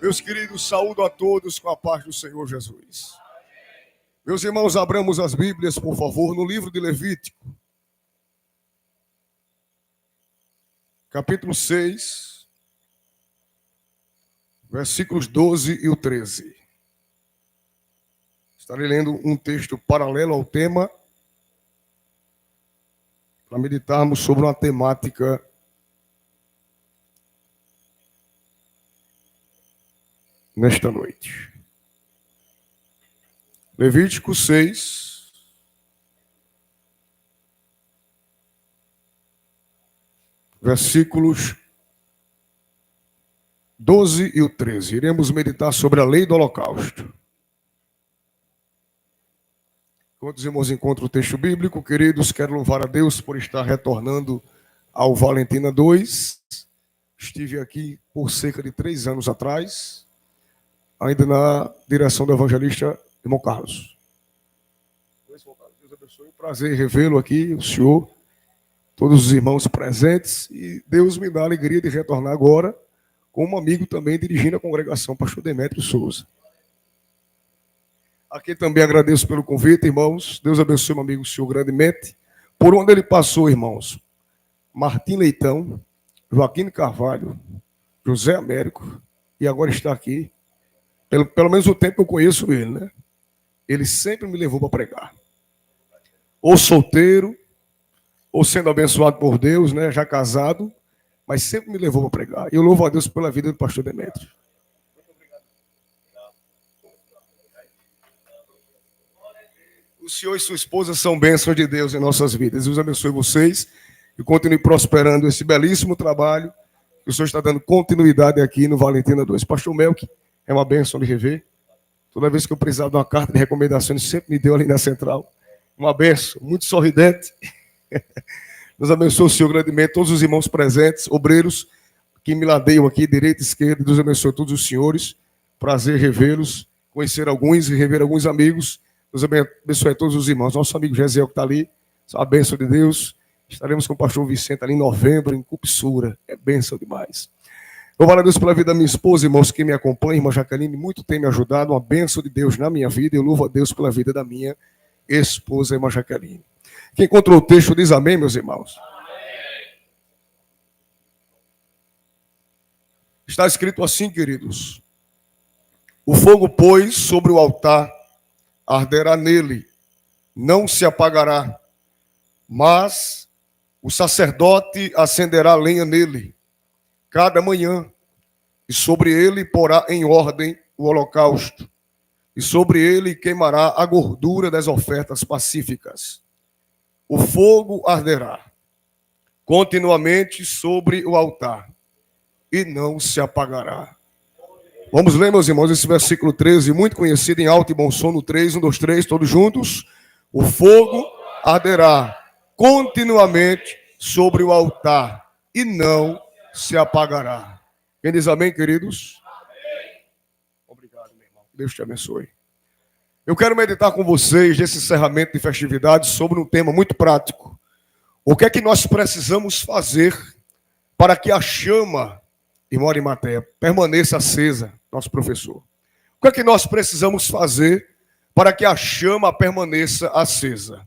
Meus queridos, saúdo a todos com a paz do Senhor Jesus. Meus irmãos, abramos as Bíblias, por favor, no livro de Levítico, capítulo 6, versículos 12 e o 13. Estarei lendo um texto paralelo ao tema, para meditarmos sobre uma temática nesta noite. Levítico 6, versículos 12 e o 13. Iremos meditar sobre a lei do holocausto. Quantos irmãos encontram o texto bíblico? Queridos, quero louvar a Deus por estar retornando ao Valentina 2. Estive aqui por cerca de 3 anos atrás, ainda na direção do evangelista irmão Carlos. Deus abençoe, um prazer revê-lo aqui, o senhor, todos os irmãos presentes, e Deus me dá a alegria de retornar agora com um amigo também dirigindo a congregação, pastor Demétrio Souza. Aqui também agradeço pelo convite, irmãos. Deus abençoe meu amigo, o senhor, grandemente. Por onde ele passou, irmãos? Martim Leitão, Joaquim Carvalho, José Américo, e agora está aqui. Pelo menos o tempo que eu conheço ele, né? Ele sempre me levou para pregar. Ou solteiro, ou sendo abençoado por Deus, né? Já casado, mas sempre me levou para pregar. E eu louvo a Deus pela vida do pastor Demétrio. O senhor e sua esposa são bênçãos de Deus em nossas vidas. Deus abençoe vocês e continue prosperando esse belíssimo trabalho que o senhor está dando continuidade aqui no Valentina 2. Pastor Melk, é uma bênção de rever. Toda vez que eu precisava de uma carta de recomendação, ele sempre me deu ali na central. Uma bênção, muito sorridente. Deus abençoe o senhor grandemente, todos os irmãos presentes, obreiros que me ladeiam aqui, direita e esquerda. Deus abençoe todos os senhores. Prazer revê-los, conhecer alguns e rever alguns amigos. Deus abençoe todos os irmãos. Nosso amigo Gesiel que está ali, a bênção de Deus. Estaremos com o pastor Vicente ali em novembro, em Cupissura. É bênção demais. Louvar a Deus pela vida da minha esposa, irmãos que me acompanham, irmã Jaqueline, muito tem me ajudado, uma bênção de Deus na minha vida. Eu louvo a Deus pela vida da minha esposa, irmã Jaqueline. Quem encontrou o texto diz amém, meus irmãos. Amém. Está escrito assim, queridos: o fogo, pois, sobre o altar arderá nele, não se apagará, mas o sacerdote acenderá lenha nele cada manhã, e sobre ele porá em ordem o holocausto, e sobre ele queimará a gordura das ofertas pacíficas. O fogo arderá continuamente sobre o altar, e não se apagará. Vamos ler, meus irmãos, esse versículo 13, muito conhecido em alto e bom som, no 3, 1, 2, 3, todos juntos. O fogo arderá continuamente sobre o altar, e não se apagará. Quem diz amém, queridos? Amém. Obrigado, meu irmão. Deus te abençoe. Eu quero meditar com vocês nesse encerramento de festividades sobre um tema muito prático. O que é que nós precisamos fazer para que a chama, irmão Arimateia, permaneça acesa, nosso professor? O que é que nós precisamos fazer para que a chama permaneça acesa?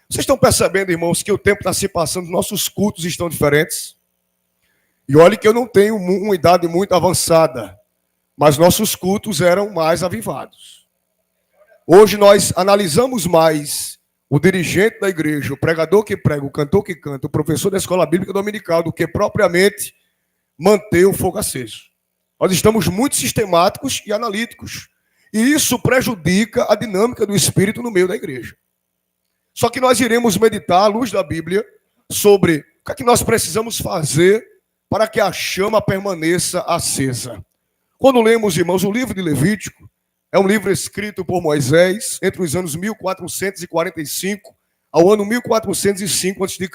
Vocês estão percebendo, irmãos, que o tempo está se passando, nossos cultos estão diferentes? E olhe que eu não tenho uma idade muito avançada, mas nossos cultos eram mais avivados. Hoje nós analisamos mais o dirigente da igreja, o pregador que prega, o cantor que canta, o professor da escola bíblica dominical, do que propriamente manter o fogo aceso. Nós estamos muito sistemáticos e analíticos. E isso prejudica a dinâmica do Espírito no meio da igreja. Só que nós iremos meditar, à luz da Bíblia, sobre o que é que nós precisamos fazer para que a chama permaneça acesa. Quando lemos, irmãos, o livro de Levítico, é um livro escrito por Moisés entre os anos 1445 ao ano 1405 a.C.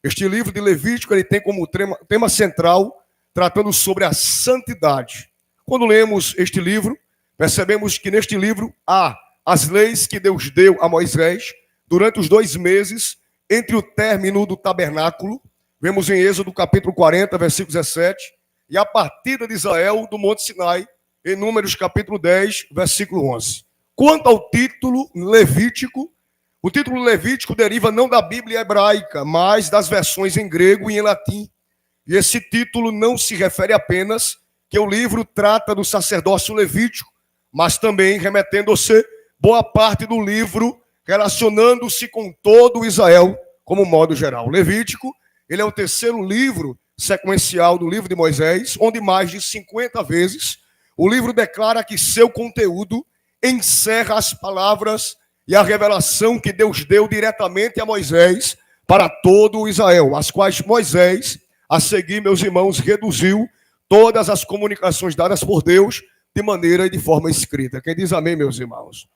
Este livro de Levítico ele tem como tema central tratando sobre a santidade. Quando lemos este livro, percebemos que neste livro há as leis que Deus deu a Moisés durante os 2 meses entre o término do tabernáculo. Vemos em Êxodo capítulo 40, versículo 17, e a partida de Israel do Monte Sinai, em Números capítulo 10, versículo 11. Quanto ao título levítico, o título levítico deriva não da Bíblia hebraica, mas das versões em grego e em latim. E esse título não se refere apenas que o livro trata do sacerdócio levítico, mas também remetendo-se boa parte do livro relacionando-se com todo Israel, como modo geral. Levítico, ele é o terceiro livro sequencial do livro de Moisés, onde mais de 50 vezes o livro declara que seu conteúdo encerra as palavras e a revelação que Deus deu diretamente a Moisés para todo Israel, as quais Moisés, a seguir, meus irmãos, reduziu todas as comunicações dadas por Deus de maneira e de forma escrita. Quem diz amém, meus irmãos?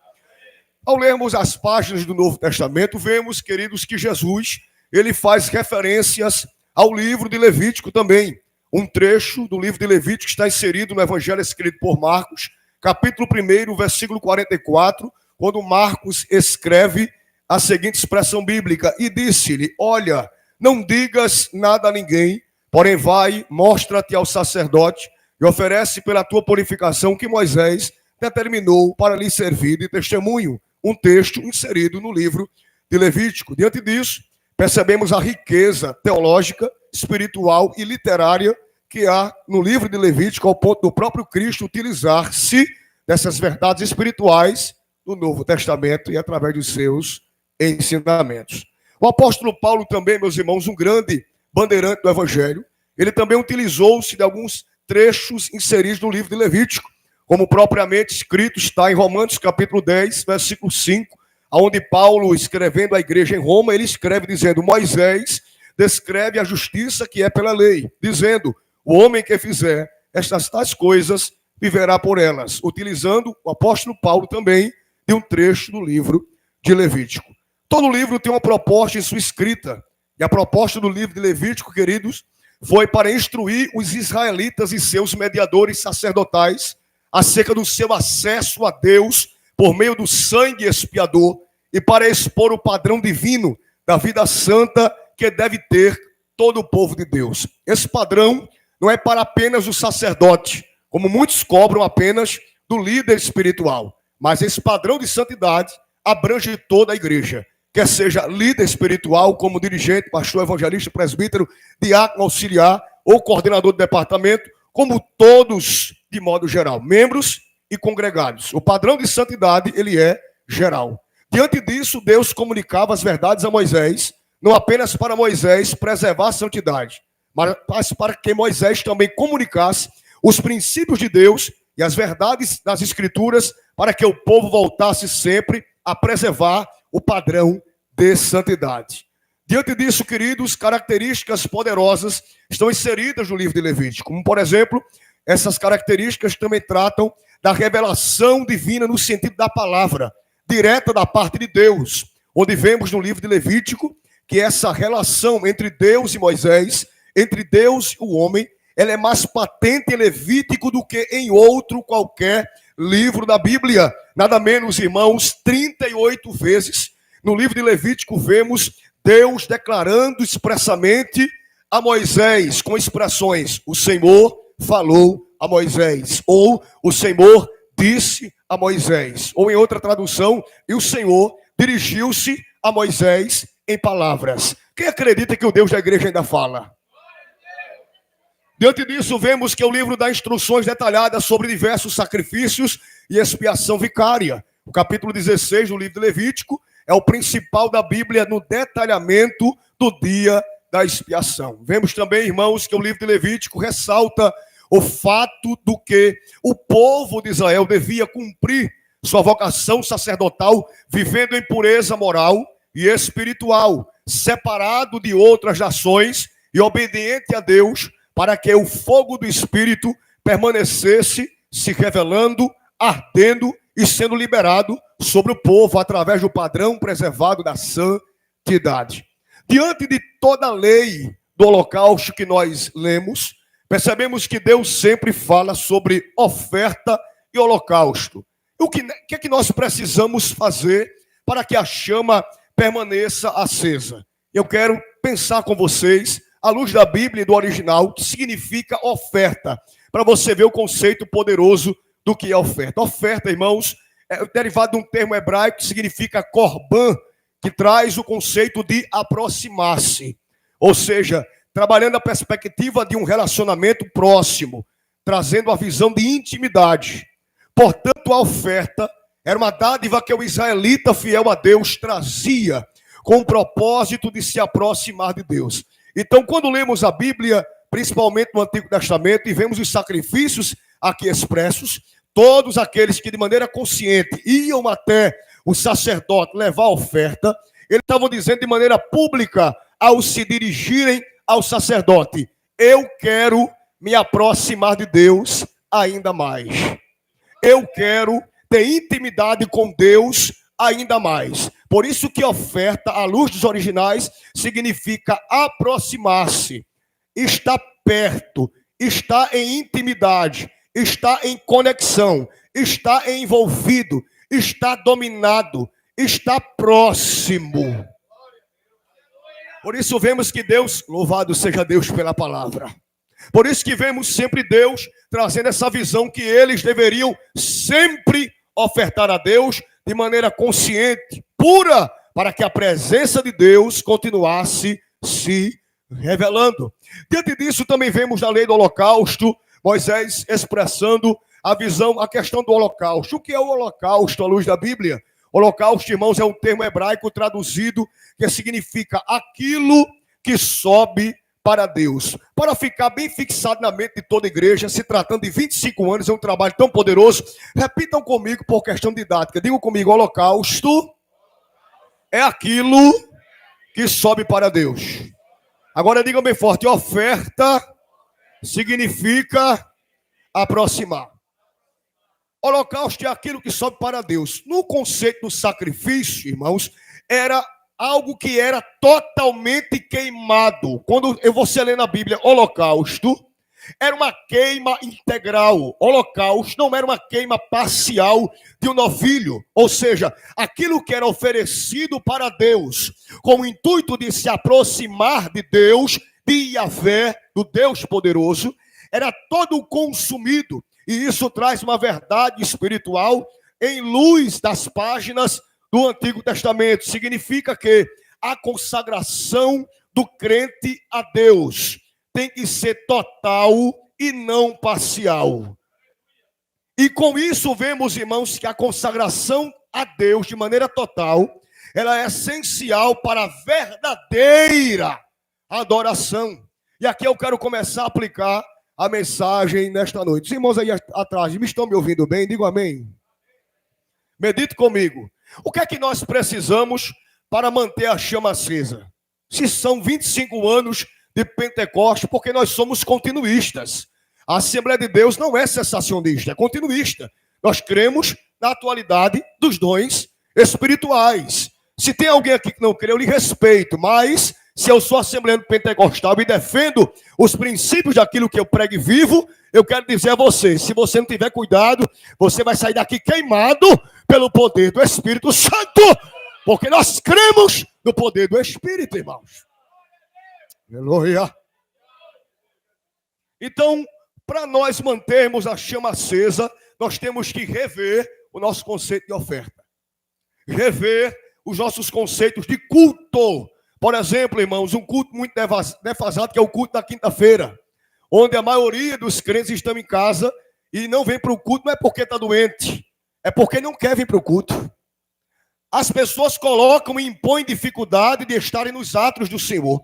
Ao lermos as páginas do Novo Testamento, vemos, queridos, que Jesus, ele faz referências ao livro de Levítico também. Um trecho do livro de Levítico está inserido no Evangelho escrito por Marcos, capítulo 1, versículo 44, quando Marcos escreve a seguinte expressão bíblica: e disse-lhe, olha, não digas nada a ninguém, porém vai, mostra-te ao sacerdote e oferece pela tua purificação que Moisés determinou para lhe servir de testemunho. Um texto inserido no livro de Levítico. Diante disso, percebemos a riqueza teológica, espiritual e literária que há no livro de Levítico, ao ponto do próprio Cristo utilizar-se dessas verdades espirituais do Novo Testamento e através dos seus ensinamentos. O apóstolo Paulo também, meus irmãos, um grande bandeirante do Evangelho, ele também utilizou-se de alguns trechos inseridos no livro de Levítico, como propriamente escrito está em Romanos capítulo 10, versículo 5, onde Paulo, escrevendo à igreja em Roma, ele escreve dizendo: Moisés descreve a justiça que é pela lei, dizendo, o homem que fizer estas tais coisas viverá por elas, utilizando o apóstolo Paulo também de um trecho do livro de Levítico. Todo livro tem uma proposta em sua escrita, e a proposta do livro de Levítico, queridos, foi para instruir os israelitas e seus mediadores sacerdotais acerca do seu acesso a Deus por meio do sangue expiador e para expor o padrão divino da vida santa que deve ter todo o povo de Deus. Esse padrão não é para apenas o sacerdote, como muitos cobram apenas do líder espiritual, mas esse padrão de santidade abrange toda a igreja, quer seja líder espiritual, como dirigente, pastor, evangelista, presbítero, diácono, auxiliar ou coordenador de departamento, como todos de modo geral, membros e congregados. O padrão de santidade, ele é geral. Diante disso, Deus comunicava as verdades a Moisés, não apenas para Moisés preservar a santidade, mas para que Moisés também comunicasse os princípios de Deus e as verdades das Escrituras, para que o povo voltasse sempre a preservar o padrão de santidade. Diante disso, queridos, características poderosas estão inseridas no livro de Levítico, como, por exemplo, essas características também tratam da revelação divina no sentido da palavra, direta da parte de Deus, onde vemos no livro de Levítico que essa relação entre Deus e Moisés, entre Deus e o homem, ela é mais patente em Levítico do que em outro qualquer livro da Bíblia. Nada menos, irmãos, 38 vezes no livro de Levítico vemos Deus declarando expressamente a Moisés com expressões: o Senhor falou a Moisés, ou o Senhor disse a Moisés, ou em outra tradução, e o Senhor dirigiu-se a Moisés em palavras. Quem acredita que o Deus da igreja ainda fala? Diante disso, vemos que o livro dá instruções detalhadas sobre diversos sacrifícios e expiação vicária. O capítulo 16 do livro de Levítico é o principal da Bíblia no detalhamento do dia da expiação. Vemos também, irmãos, que o livro de Levítico ressalta o fato do que o povo de Israel devia cumprir sua vocação sacerdotal, vivendo em pureza moral e espiritual, separado de outras nações e obediente a Deus, para que o fogo do Espírito permanecesse se revelando, ardendo e sendo liberado sobre o povo através do padrão preservado da santidade. Diante de toda a lei do holocausto que nós lemos, percebemos que Deus sempre fala sobre oferta e holocausto. O que é que nós precisamos fazer para que a chama permaneça acesa? Eu quero pensar com vocês à luz da Bíblia e do original, o que significa oferta, para você ver o conceito poderoso do que é oferta. Oferta, irmãos, é derivado de um termo hebraico que significa korban, que traz o conceito de aproximar-se. Ou seja, trabalhando a perspectiva de um relacionamento próximo, trazendo a visão de intimidade. Portanto, a oferta era uma dádiva que o israelita fiel a Deus trazia com o propósito de se aproximar de Deus. Então, quando lemos a Bíblia, principalmente no Antigo Testamento, e vemos os sacrifícios aqui expressos, todos aqueles que de maneira consciente iam até o sacerdote levar a oferta, eles estavam dizendo de maneira pública, ao se dirigirem ao sacerdote: eu quero me aproximar de Deus ainda mais. Eu quero ter intimidade com Deus ainda mais. Por isso que oferta, à luz dos originais, significa aproximar-se, está perto, está em intimidade, está em conexão, está envolvido, está dominado, está próximo. Por isso vemos que Deus, louvado seja Deus pela palavra. Por isso que vemos sempre Deus trazendo essa visão que eles deveriam sempre ofertar a Deus de maneira consciente, pura, para que a presença de Deus continuasse se revelando. Diante disso também vemos na lei do holocausto, Moisés expressando a visão, a questão do holocausto. O que é o holocausto à luz da Bíblia? Holocausto, irmãos, é um termo hebraico traduzido que significa aquilo que sobe para Deus. Para ficar bem fixado na mente de toda a igreja, se tratando de 25 anos, é um trabalho tão poderoso. Repitam comigo por questão didática. Digam comigo: holocausto é aquilo que sobe para Deus. Agora digam bem forte: oferta significa aproximar. Holocausto é aquilo que sobe para Deus. No conceito do sacrifício, irmãos, era algo que era totalmente queimado. Quando você lê na Bíblia holocausto, era uma queima integral. Holocausto não era uma queima parcial de um novilho. Ou seja, aquilo que era oferecido para Deus, com o intuito de se aproximar de Deus, de Yahvé, do Deus poderoso, era todo consumido. E isso traz uma verdade espiritual em luz das páginas do Antigo Testamento. Significa que a consagração do crente a Deus tem que ser total e não parcial. E com isso vemos, irmãos, que a consagração a Deus de maneira total, ela é essencial para a verdadeira adoração. E aqui eu quero começar a aplicar a mensagem nesta noite. Os irmãos aí atrás, me estão me ouvindo bem? Digo amém. Medite comigo. O que é que nós precisamos para manter a chama acesa? Se são 25 anos de Pentecostes, porque nós somos continuistas. A Assembleia de Deus não é cessacionista, é continuista. Nós cremos na atualidade dos dons espirituais. Se tem alguém aqui que não crê, eu lhe respeito, mas se eu sou assembleano pentecostal e defendo os princípios daquilo que eu prego e vivo, eu quero dizer a você: se você não tiver cuidado, você vai sair daqui queimado pelo poder do Espírito Santo, porque nós cremos no poder do Espírito, irmãos. Aleluia. Então, para nós mantermos a chama acesa, nós temos que rever o nosso conceito de oferta. Rever os nossos conceitos de culto. Por exemplo, irmãos, um culto muito defasado, que é o culto da quinta-feira, onde a maioria dos crentes estão em casa e não vem para o culto, não é porque está doente, é porque não quer vir para o culto. As pessoas colocam e impõem dificuldade de estarem nos atos do Senhor.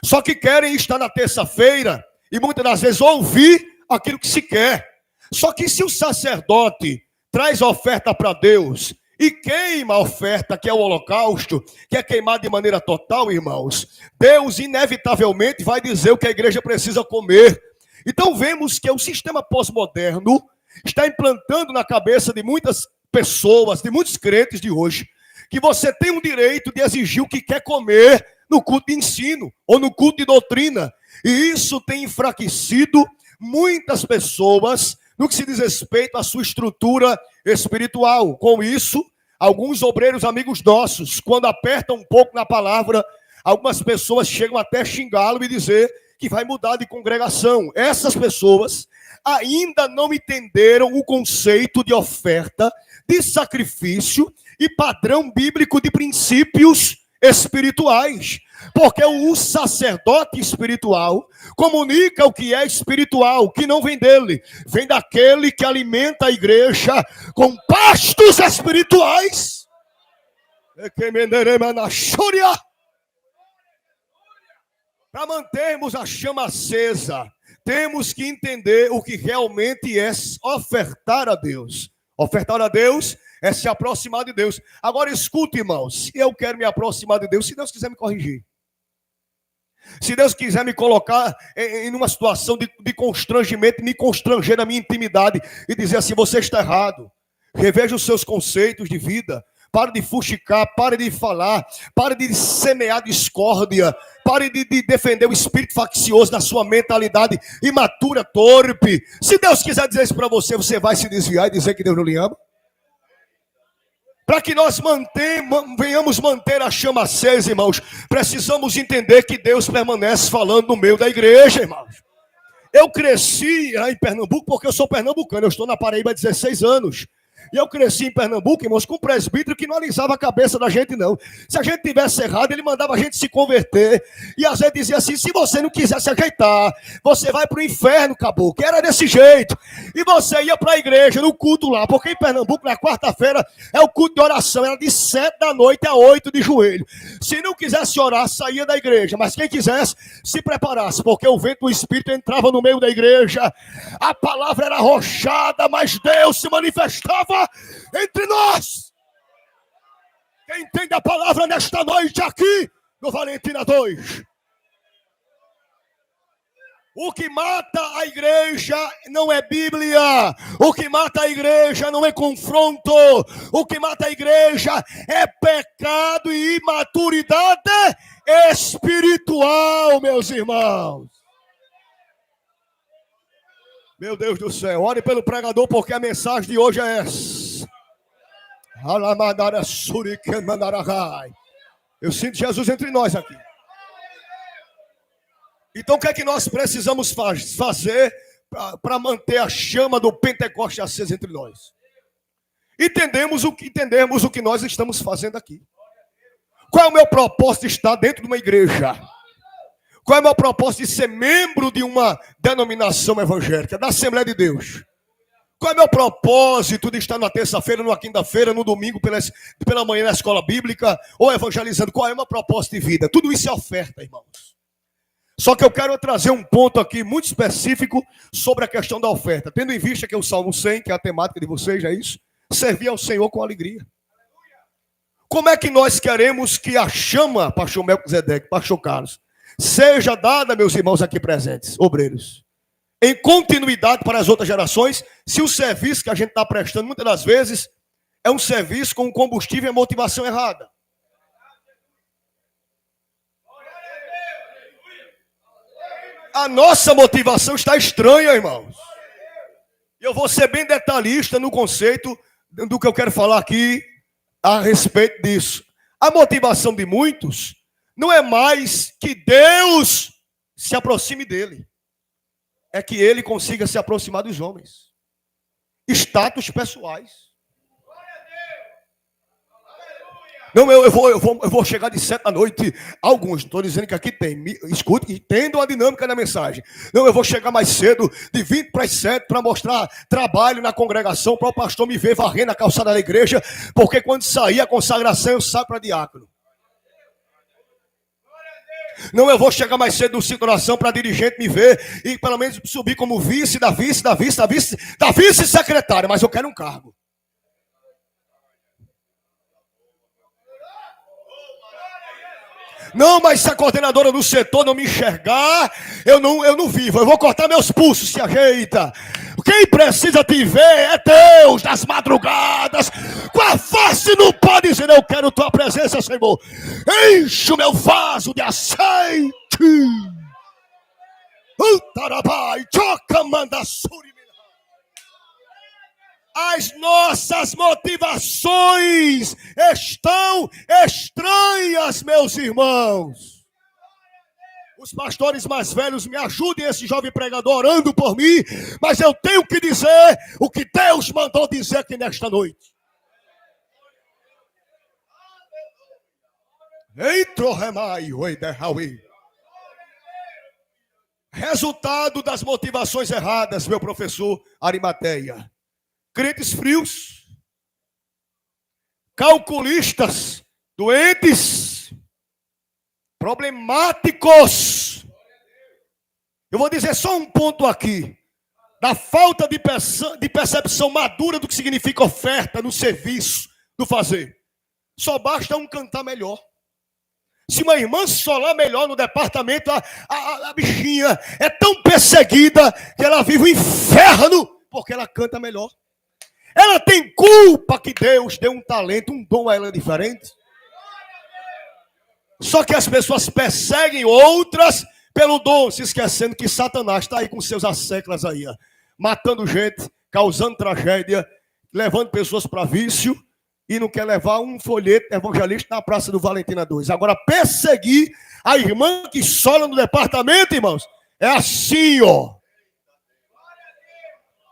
Só que querem estar na terça-feira e muitas das vezes ouvir aquilo que se quer. Só que se o sacerdote traz a oferta para Deus e queima a oferta, que é o holocausto, que é queimado de maneira total, irmãos, Deus inevitavelmente vai dizer o que a igreja precisa comer. Então vemos que o sistema pós-moderno está implantando na cabeça de muitas pessoas, de muitos crentes de hoje, que você tem o direito de exigir o que quer comer no culto de ensino ou no culto de doutrina. E isso tem enfraquecido muitas pessoas no que se diz respeito à sua estrutura espiritual. Com isso, alguns obreiros amigos nossos, quando apertam um pouco na palavra, Algumas pessoas chegam até a xingá-lo e dizer que vai mudar de congregação. Essas pessoas ainda não entenderam o conceito de oferta, de sacrifício e padrão bíblico de princípios espirituais. Porque o sacerdote espiritual comunica o que é espiritual, que não vem dele, vem daquele que alimenta a igreja com pastos espirituais. Para mantermos a chama acesa, temos que entender o que realmente é ofertar a Deus. Ofertar a Deus é se aproximar de Deus. Agora escute, irmãos, se eu quero me aproximar de Deus, se Deus quiser me corrigir, se Deus quiser me colocar em uma situação de constrangimento, me constranger na minha intimidade e dizer assim, você está errado, reveja os seus conceitos de vida, pare de fuxicar, pare de falar, pare de semear discórdia, pare de defender o espírito faccioso na sua mentalidade imatura, torpe. Se Deus quiser dizer isso para você, você vai se desviar e dizer que Deus não lhe ama? Para que nós venhamos manter a chama acesa, irmãos, precisamos entender que Deus permanece falando no meio da igreja, irmãos. Eu cresci em Pernambuco porque eu sou pernambucano, eu estou na Paraíba há 16 anos. E eu cresci em Pernambuco, irmãos, com um presbítero que não alisava a cabeça da gente, não. Se a gente tivesse errado, ele mandava a gente se converter. E às vezes dizia assim, se você não quiser se ajeitar, você vai para o inferno, caboclo. Era desse jeito. E você ia para a igreja, no culto lá. Porque em Pernambuco, na quarta-feira, é o culto de oração. Era de 7 da noite a 8 de joelho. Se não quisesse orar, saía da igreja. Mas quem quisesse, se preparasse. Porque o vento do Espírito entrava no meio da igreja. A palavra era arrochada, mas Deus se manifestava entre nós. Quem entende a palavra nesta noite aqui no Valentina 2? O que mata a igreja não é Bíblia. O que mata a igreja não é confronto. O que mata a igreja é pecado e imaturidade espiritual, meus irmãos. Meu Deus do céu, ore pelo pregador, porque a mensagem de hoje é essa. Eu sinto Jesus entre nós aqui. Então o que é que nós precisamos fazer para manter a chama do Pentecoste acesa entre nós? Entendermos o que nós estamos fazendo aqui. Qual é o meu propósito de estar dentro de uma igreja? Qual é o meu propósito de ser membro de uma denominação evangélica, da Assembleia de Deus? Qual é o meu propósito de estar na terça-feira, numa quinta-feira, no domingo, pela manhã na escola bíblica, ou evangelizando? Qual é o meu propósito de vida? Tudo isso é oferta, irmãos. Só que eu quero trazer um ponto aqui muito específico sobre a questão da oferta. Tendo em vista que é o Salmo 100, que é a temática de vocês, é isso? Servir ao Senhor com alegria. Como é que nós queremos que a chama, pastor Melquisedeque, pastor Carlos, seja dada, meus irmãos aqui presentes, obreiros, em continuidade para as outras gerações, se o serviço que a gente está prestando, muitas das vezes, é um serviço com combustível e motivação errada. A nossa motivação está estranha, irmãos. Eu vou ser bem detalhista no conceito do que eu quero falar aqui a respeito disso. A motivação de muitos não é mais que Deus se aproxime dele. É que ele consiga se aproximar dos homens. Status pessoais. Não, eu vou chegar de 7 da noite. Alguns, estou dizendo que aqui tem. Escute, entendam a dinâmica da mensagem. Não, eu vou chegar mais cedo, de 20 para as 7, para mostrar trabalho na congregação, para o pastor me ver varrendo a calçada da igreja, porque quando sair a consagração, eu saio para diácono. Não, eu vou chegar mais cedo no ciclo de oração para dirigente me ver e pelo menos subir como vice da vice-secretária, mas eu quero um cargo. Não, mas se a coordenadora do setor não me enxergar, eu não vivo. Eu vou cortar meus pulsos, se ajeita. Quem precisa te ver é Deus das madrugadas. Com a face no pó dizer, eu quero tua presença, Senhor. Enche o meu vaso de azeite. Utarabai, choca, manda, suri. As nossas motivações estão estranhas, meus irmãos. Os pastores mais velhos me ajudem, esse jovem pregador orando por mim, mas eu tenho que dizer o que Deus mandou dizer aqui nesta noite. Resultado das motivações erradas, meu professor Arimateia. Crentes frios, calculistas, doentes, problemáticos. Eu vou dizer só um ponto aqui. Da falta de percepção madura do que significa oferta no serviço, no fazer. Só basta um cantar melhor. Se uma irmã solar melhor no departamento, a bichinha é tão perseguida que ela vive o inferno porque ela canta melhor. Ela tem culpa que Deus deu um talento, um dom a ela diferente. Só que as pessoas perseguem outras pelo dom, se esquecendo que Satanás está aí com seus asseclas aí, ó, matando gente, causando tragédia, levando pessoas para vício e não quer levar um folheto evangelista na Praça do Valentina 2. Agora, perseguir a irmã que sola no departamento, irmãos, é assim, ó.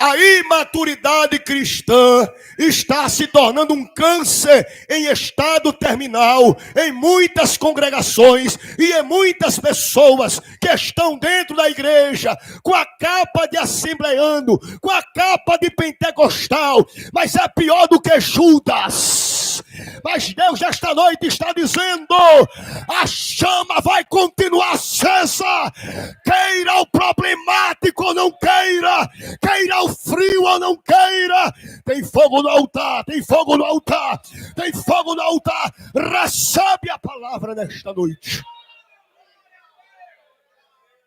A imaturidade cristã está se tornando um câncer em estado terminal em muitas congregações e em muitas pessoas que estão dentro da igreja com a capa de assembleano, com a capa de pentecostal, mas é pior do que Judas. Mas Deus esta noite está dizendo: a chama vai continuar acesa, queira o problemático ou não queira, queira o frio ou não queira, tem fogo no altar, tem fogo no altar, tem fogo no altar. Recebe a palavra nesta noite.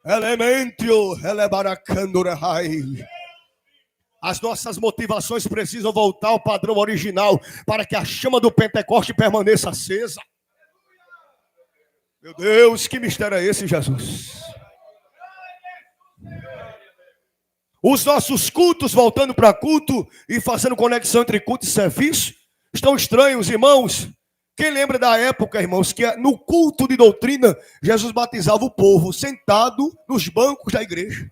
Elementio, elebaracandurahai. As nossas motivações precisam voltar ao padrão original para que a chama do Pentecoste permaneça acesa. Meu Deus, que mistério é esse, Jesus? Os nossos cultos, voltando para culto e fazendo conexão entre culto e serviço, estão estranhos, irmãos. Quem lembra da época, irmãos, que no culto de doutrina, Jesus batizava o povo sentado nos bancos da igreja.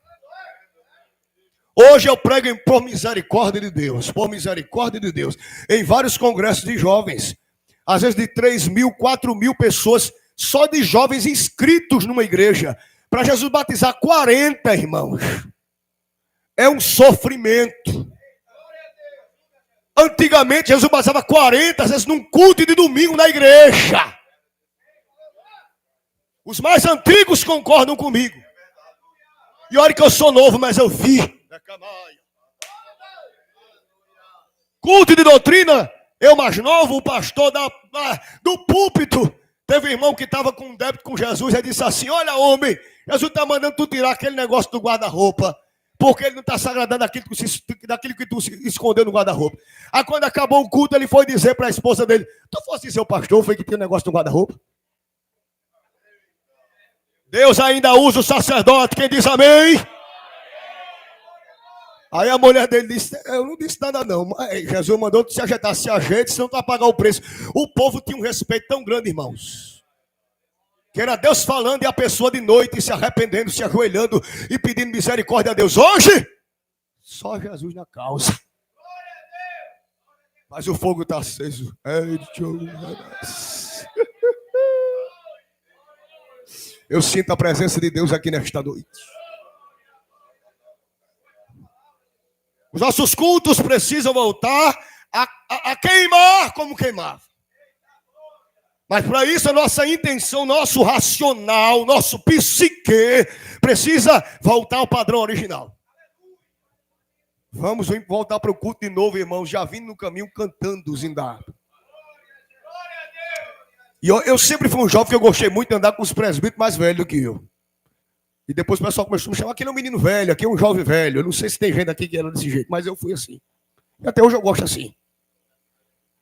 Hoje eu prego por misericórdia de Deus, em vários congressos de jovens, às vezes de 3.000, 4.000 pessoas, só de jovens inscritos numa igreja, para Jesus batizar 40, irmãos. É um sofrimento. Antigamente Jesus batizava 40, às vezes num culto de domingo na igreja. Os mais antigos concordam comigo. E olha que eu sou novo, mas eu vi. Culto de doutrina, eu mais novo, o pastor do púlpito, teve um irmão que estava com um débito com Jesus e disse assim: olha, homem, Jesus está mandando tu tirar aquele negócio do guarda-roupa, porque ele não está se agradando daquilo que tu escondeu no guarda-roupa. Aí quando acabou o culto, ele foi dizer para a esposa dele: tu fosse dizer ao pastor, foi que tinha um negócio do guarda-roupa? Deus ainda usa o sacerdote, quem diz amém? Aí a mulher dele disse: eu não disse nada não, mas Jesus mandou tu se ajeitar, se ajeite, senão tu vai pagar o preço. O povo tinha um respeito tão grande, irmãos, que era Deus falando e a pessoa de noite se arrependendo, se ajoelhando e pedindo misericórdia a Deus. Hoje, só Jesus na causa. Mas o fogo está aceso. Eu sinto a presença de Deus aqui nesta noite. Os nossos cultos precisam voltar a queimar como queimava. Mas para isso a nossa intenção, nosso racional, nosso psique precisa voltar ao padrão original. Vamos voltar para o culto de novo, irmãos, já vindo no caminho cantando os indados. E eu sempre fui um jovem que eu gostei muito de andar com os presbíteros mais velhos do que eu. E depois o pessoal começou a me chamar: aquele é um menino velho, aqui é um jovem velho. Eu não sei se tem gente aqui que era desse jeito, mas eu fui assim. E até hoje eu gosto assim.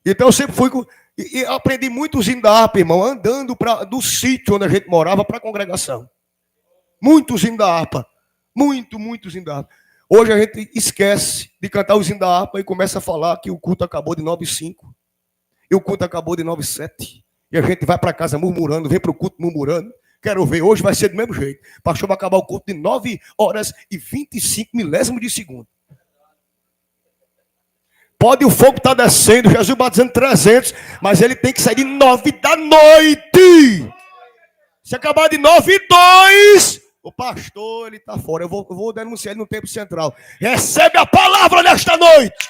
Então eu sempre fui e aprendi muito os indap, irmão, andando do sítio onde a gente morava para a congregação. Muitos indapa. Muitos indapa. Hoje a gente esquece de cantar os indapa e começa a falar que o culto acabou de 9h05. E o culto acabou de 9h07. E a gente vai para casa murmurando, vem para o culto murmurando. Quero ver, hoje vai ser do mesmo jeito. O pastor vai acabar o culto de 9 horas e 25 milésimos de segundo. Pode o fogo estar descendo, Jesus batizando 300, mas ele tem que sair de 9 da noite. Se acabar de 9 e 2, o pastor, ele está fora. Eu vou denunciar ele no tempo central. Recebe a palavra nesta noite.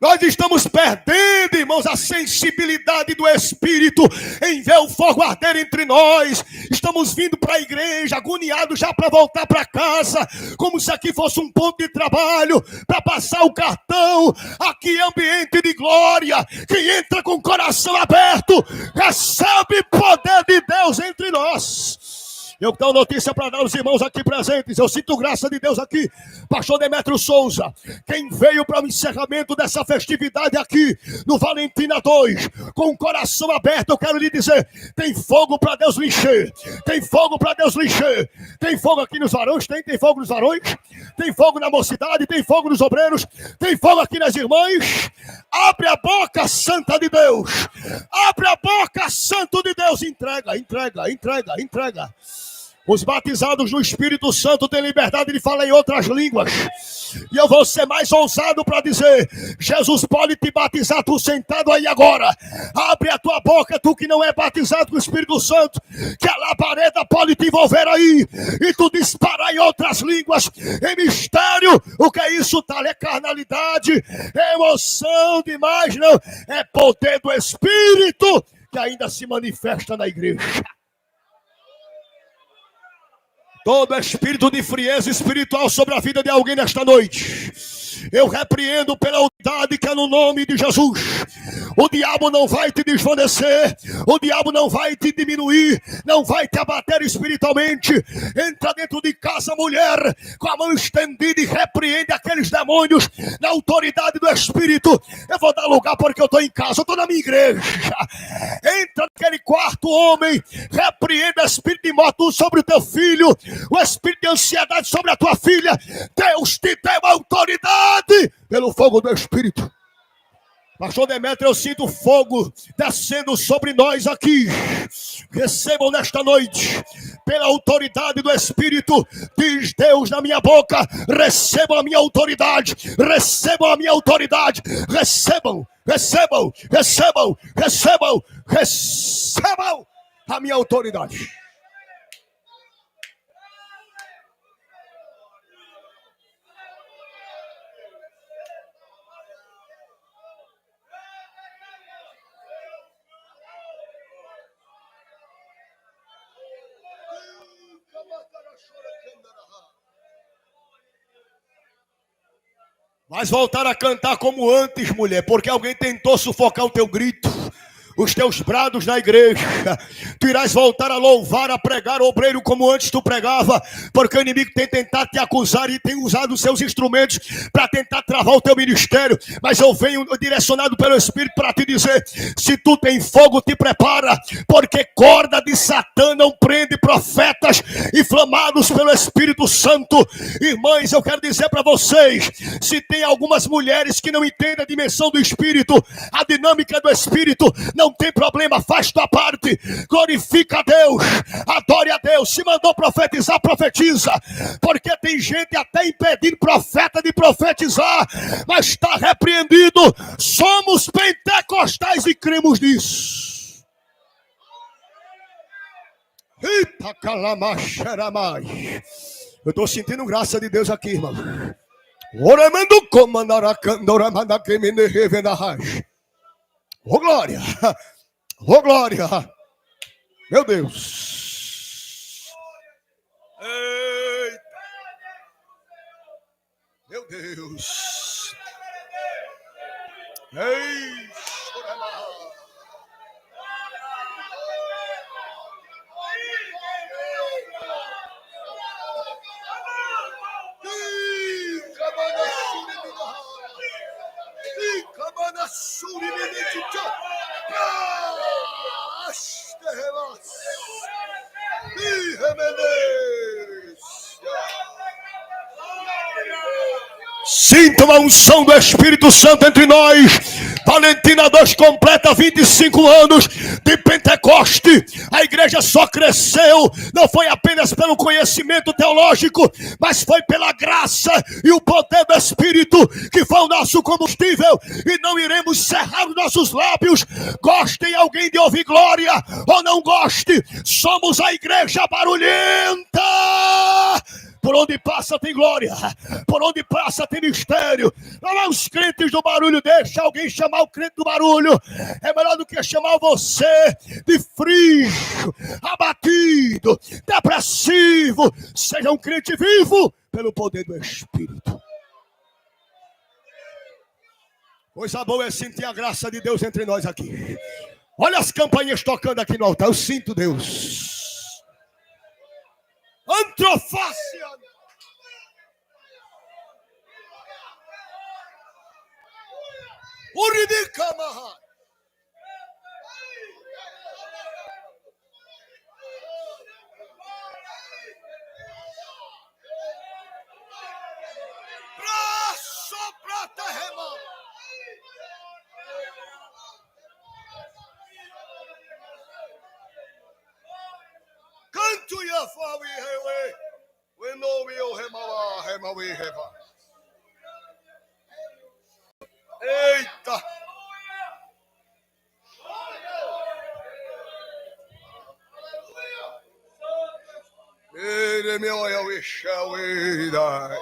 Nós estamos perdendo, irmãos, a sensibilidade do Espírito em ver o fogo arder entre nós. Estamos vindo para a igreja, agoniados já para voltar para casa, como se aqui fosse um ponto de trabalho, para passar o cartão. Aqui é ambiente de glória. Quem entra com o coração aberto, recebe poder de Deus entre nós. Eu tenho notícia para dar aos irmãos aqui presentes. Eu sinto graça de Deus aqui. Pastor Demétrio Souza, quem veio para o encerramento dessa festividade aqui no Valentina 2, com o coração aberto, eu quero lhe dizer: tem fogo para Deus lhe encher. Tem fogo para Deus lhe encher. Tem fogo aqui nos varões? Tem fogo nos varões? Tem fogo na mocidade? Tem fogo nos obreiros? Tem fogo aqui nas irmãs? Abre a boca, santa de Deus. Abre a boca, santo de Deus. Entrega, entrega, entrega, entrega. Os batizados no Espírito Santo têm liberdade de falar em outras línguas. E eu vou ser mais ousado para dizer: Jesus pode te batizar, tu sentado aí agora. Abre a tua boca, tu que não é batizado com o Espírito Santo, que a labareda pode te envolver aí e tu disparar em outras línguas, em mistério. O que é isso, tal? É carnalidade, é emoção demais, não. É poder do Espírito que ainda se manifesta na igreja. Todo espírito de frieza espiritual sobre a vida de alguém nesta noite, eu repreendo pela autoridade que é no nome de Jesus. O diabo não vai te desvanecer, o diabo não vai te diminuir, não vai te abater espiritualmente. Entra dentro de casa, mulher, com a mão estendida, e repreende aqueles demônios na autoridade do Espírito. Eu vou dar lugar porque eu estou em casa, eu estou na minha igreja. Entra naquele quarto, homem, repreende o espírito de morte sobre o teu filho, o espírito de ansiedade sobre a tua filha. Deus te deu autoridade pelo fogo do Espírito. Pastor Demétrio, eu sinto fogo descendo sobre nós aqui. Recebam nesta noite, pela autoridade do Espírito, diz Deus na minha boca: recebam a minha autoridade, recebam a minha autoridade, recebam, recebam, recebam, recebam, recebam a minha autoridade. Mas voltar a cantar como antes, mulher, porque alguém tentou sufocar o teu grito, os teus brados na igreja. Tu irás voltar a louvar, a pregar, obreiro, como antes tu pregava, porque o inimigo tem tentado te acusar e tem usado os seus instrumentos para tentar travar o teu ministério. Mas eu venho direcionado pelo Espírito para te dizer: se tu tem fogo, te prepara, porque corda de Satã não prende profetas inflamados pelo Espírito Santo. Irmãs, eu quero dizer para vocês: se tem algumas mulheres que não entendem a dimensão do Espírito, a dinâmica do Espírito, não tem problema, faz tua parte, glorifica a Deus, adore a Deus. Se mandou profetizar, profetiza, porque tem gente até impedindo profeta de profetizar, mas está repreendido. Somos pentecostais e cremos nisso. Eita, calamaxeramai. Eu estou sentindo graça de Deus aqui, irmão. Oramando comandaracandora que me revenarás. Ô glória! Ô glória! Meu Deus! Eita! Meu Deus! Ei! Sinta uma unção do Espírito Santo entre nós. Valentina 2 completa 25 anos de Pentecoste. A igreja só cresceu, não foi apenas pelo conhecimento teológico, mas foi pela graça e o poder do Espírito, que foi o nosso combustível. E não iremos cerrar os nossos lábios. Gostem alguém de ouvir glória ou não goste, somos a igreja barulhenta. Por onde passa tem glória, por onde passa tem mistério. Não é os crentes do barulho, deixa alguém chamar o crente do barulho. É melhor do que chamar você de frio, abatido, depressivo. Seja um crente vivo pelo poder do Espírito. Coisa boa é sentir a graça de Deus entre nós aqui. Olha as campainhas tocando aqui no altar, eu sinto Deus. Antrofácia. Uridicamaha. Braço pra terrema. Canto ya fawi hewe. We know we o rema we rema. Eita. Ele me olha o chão e dai.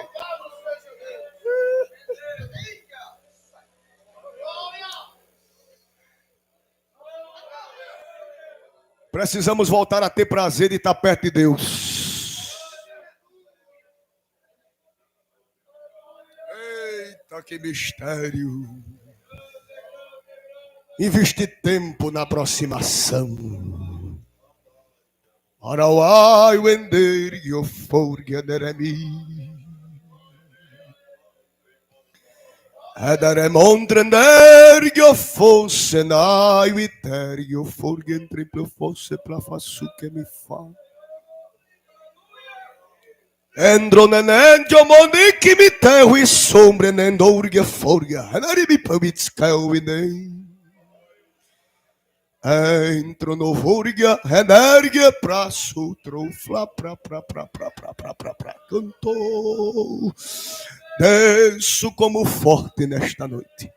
Precisamos voltar a ter prazer de estar perto de Deus. Eita, que mistério. Investir tempo na aproximação. Arauai wender yo forga deremi. Ederemondrender yo fosse na iter yo forga entre plo fosse pla façu que me fa. Endronen yo monique me teu e sombra nendorga forga. Anari me pabits cau inem. Entro no vorga, energia pra sutrofla pra cantou. Desço como forte nesta noite.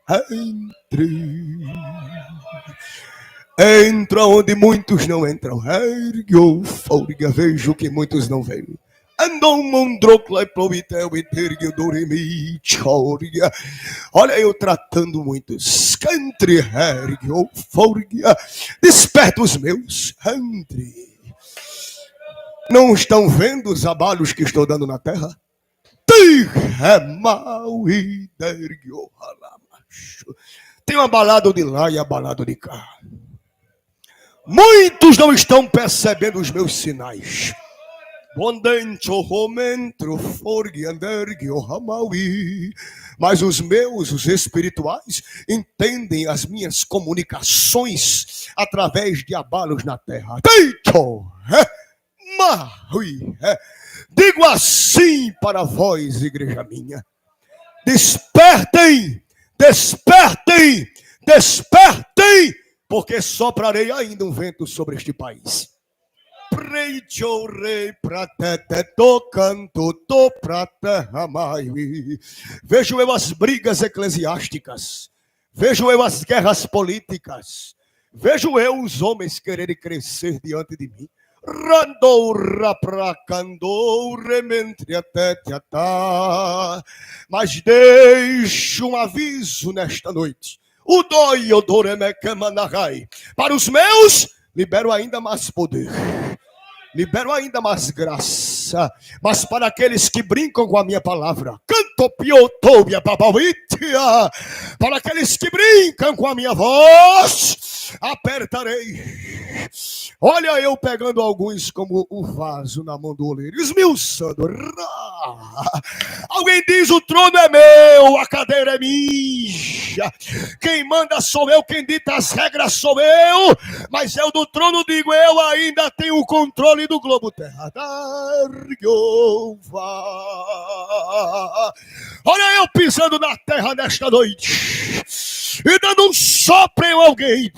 Entro onde muitos não entram. Ergo forga, vejo que muitos não veem. Andou mondrocla provitel e tergue doremi chorga. Olha eu tratando muitos. Cantre ergue forga. Desperta os meus. Entre. Não estão vendo os abalos que estou dando na terra? Tem um abalado de lá e abalado de cá. Muitos não estão percebendo os meus sinais. Mas os meus, os espirituais, entendem as minhas comunicações através de abalos na terra. Digo assim para vós, igreja minha: despertem, despertem, despertem, porque soprarei ainda um vento sobre este país. Vejo eu as brigas eclesiásticas, vejo eu as guerras políticas, vejo eu os homens quererem crescer diante de mim. Mas deixo um aviso nesta noite. Para os meus, libero ainda mais poder, libero ainda mais graça. Mas para aqueles que brincam com a minha palavra, para aqueles que brincam com a minha voz, apertarei. Olha eu pegando alguns como o vaso na mão do oleiro, esmiuçando. Alguém diz: o trono é meu, a cadeira é minha. Quem manda sou eu, quem dita as regras sou eu. Mas eu do trono digo: eu ainda tenho o controle do globo terra. Olha eu pisando na terra nesta noite. e dando um sopro em alguém.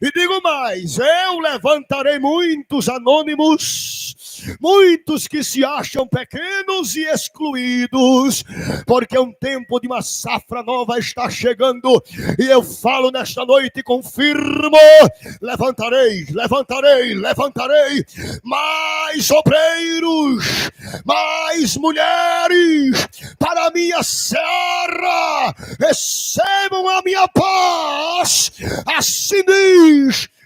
E digo mais, eu levantarei muitos anônimos, muitos que se acham pequenos e excluídos, porque um tempo de uma safra nova está chegando, e eu falo nesta noite e confirmo, levantarei mais obreiros, mais mulheres, para a minha seara, recebam a minha paz, assim diz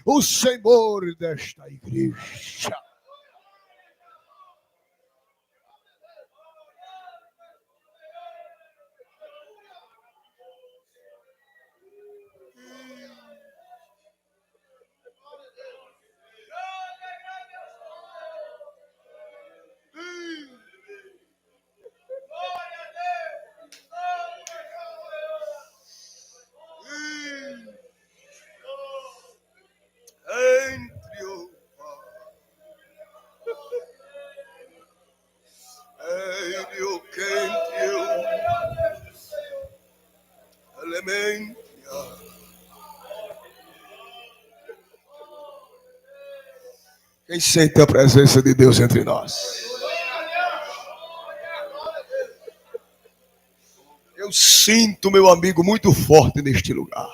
o Senhor desta igreja. Quem sente a presença de Deus entre nós? Eu sinto, meu amigo, muito forte neste lugar.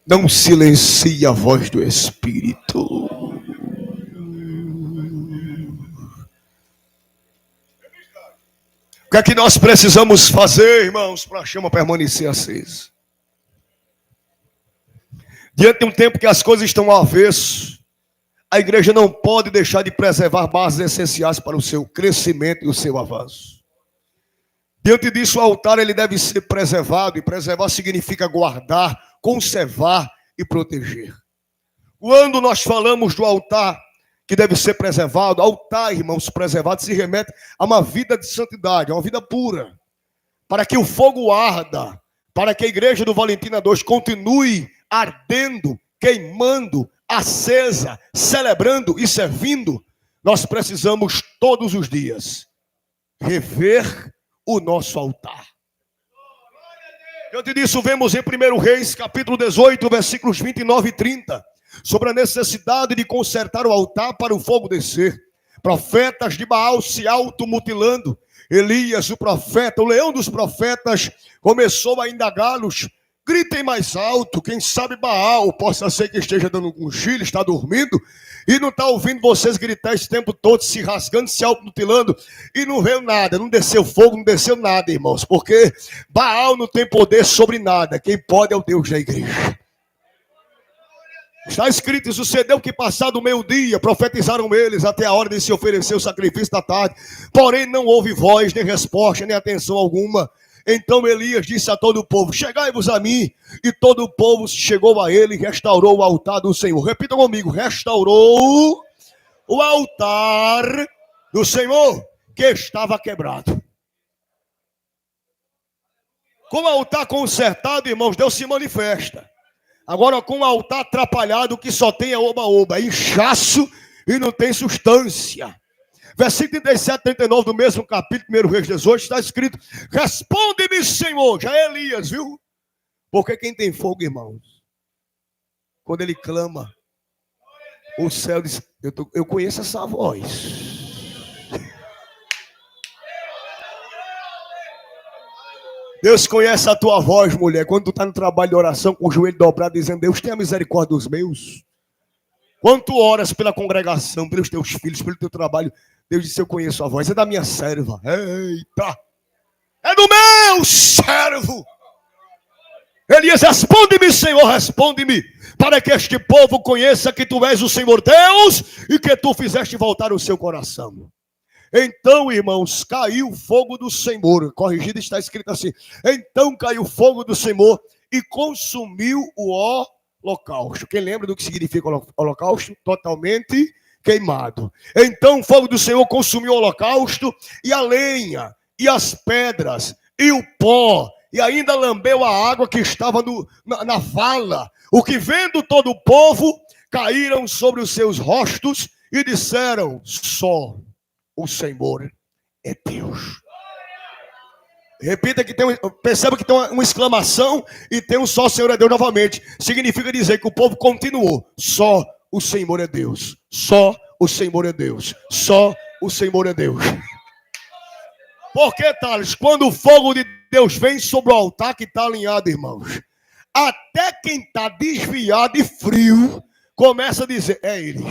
Não silencie a voz do Espírito. O que é que nós precisamos fazer, irmãos, para a chama permanecer acesa? Diante de um tempo que as coisas estão ao avesso, a igreja não pode deixar de preservar bases essenciais para o seu crescimento e o seu avanço. Diante disso, o altar ele deve ser preservado, e preservar significa guardar, conservar e proteger. Quando nós falamos do altar que deve ser preservado, altar, irmãos, preservado se remete a uma vida de santidade, a uma vida pura, para que o fogo arda, para que a igreja do Valentina 2 continue ardendo, queimando, acesa, celebrando e servindo. Nós precisamos todos os dias rever o nosso altar. Diante disso, vemos em 1 Reis, capítulo 18, versículos 29 e 30, sobre a necessidade de consertar o altar para o fogo descer. Profetas de Baal se automutilando. Elias, o profeta, o leão dos profetas, começou a indagá-los. Gritem mais alto, quem sabe Baal possa ser que esteja dando um cochilo, está dormindo, e não está ouvindo vocês gritar esse tempo todo, se rasgando, se automutilando, e não veio nada, não desceu fogo, não desceu nada, irmãos, porque Baal não tem poder sobre nada, quem pode é o Deus da igreja. Está escrito, e sucedeu que passado o meio-dia, profetizaram eles até a hora de se oferecer o sacrifício da tarde, porém não houve voz, nem resposta, nem atenção alguma. Então Elias disse a todo o povo, chegai-vos a mim, e todo o povo chegou a ele e restaurou o altar do Senhor. Repita comigo, restaurou o altar do Senhor, que estava quebrado. Com o altar consertado, irmãos, Deus se manifesta. Agora com o altar atrapalhado, que só tem é oba-oba, inchaço e não tem substância. Versículo 37, 39 do mesmo capítulo, 1 Reis 18, está escrito, responde-me, Senhor, já é Elias, viu? Porque quem tem fogo, irmãos, quando ele clama, o céu diz, eu conheço essa voz. Deus conhece a tua voz, mulher, quando tu está no trabalho de oração, com o joelho dobrado, dizendo, Deus, tenha misericórdia dos meus. Quando tu oras pela congregação, pelos teus filhos, pelo teu trabalho, Deus disse, eu conheço a voz, é da minha serva. Eita! É do meu servo! Elias, responde-me, Senhor, responde-me, para que este povo conheça que tu és o Senhor Deus e que tu fizeste voltar o seu coração. Então, irmãos, caiu o fogo do Senhor. Corrigido está escrito assim. Então caiu o fogo do Senhor e consumiu o holocausto. Quem lembra do que significa holocausto? Totalmente queimado. Então o fogo do Senhor consumiu o holocausto e a lenha, e as pedras, e o pó, e ainda lambeu a água que estava na vala. O que vendo todo o povo, caíram sobre os seus rostos e disseram, só o Senhor é Deus. Repita que perceba que tem uma exclamação e tem um só o Senhor é Deus novamente. Significa dizer que o povo continuou. Só o Senhor é Deus. Só o Senhor é Deus. Só o Senhor é Deus. Porque, Thales, quando o fogo de Deus vem sobre o altar que está alinhado, irmãos, até quem está desviado e frio começa a dizer, é ele.